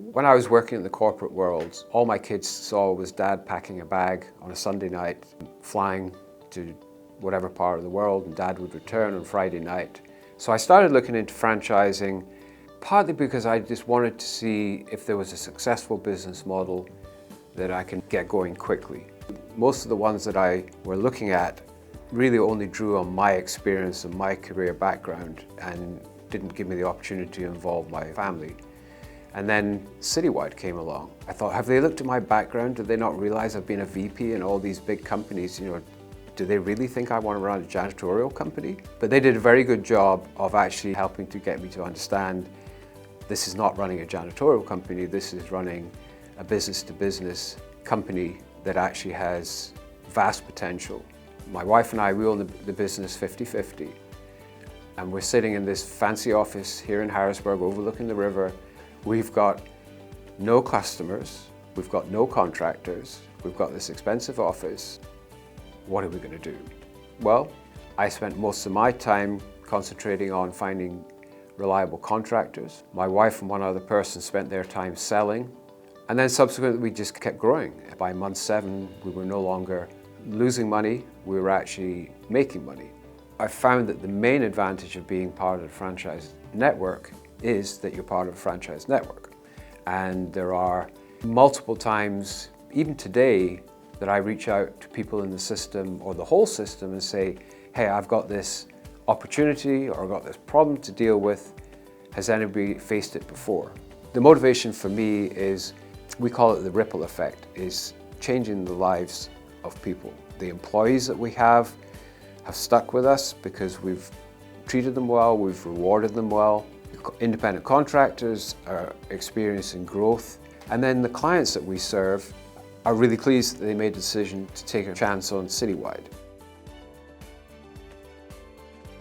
When I was working in the corporate world, all my kids saw was Dad packing a bag on a Sunday night, flying to whatever part of the world, and Dad would return on Friday night. So I started looking into franchising, partly because I just wanted to see if there was a successful business model that I can get going quickly. Most of the ones that I were looking at really only drew on my experience and my career background and didn't give me the opportunity to involve my family. And then Citywide came along. I thought, have they looked at my background? Did they not realize I've been a VP in all these big companies? Do they really think I want to run a janitorial company? But they did a very good job of actually helping to get me to understand this is not running a janitorial company, this is running a business-to-business company that actually has vast potential. My wife and I, we own the business 50-50. And we're sitting in this fancy office here in Harrisburg overlooking the river. We've got no customers, we've got no contractors, we've got this expensive office. What are we going to do? Well, I spent most of my time concentrating on finding reliable contractors. My wife and one other person spent their time selling. And then subsequently we just kept growing. By month 7, we were no longer losing money, we were actually making money. I found that the main advantage of being part of the franchise network is that you're part of a franchise network. And there are multiple times, even today, that I reach out to people in the system or the whole system and say, hey, I've got this opportunity or I've got this problem to deal with. Has anybody faced it before? The motivation for me is, we call it the ripple effect, is changing the lives of people. The employees that we have stuck with us because we've treated them well, we've rewarded them well. Independent contractors are experiencing growth. And then the clients that we serve are really pleased that they made the decision to take a chance on Citywide.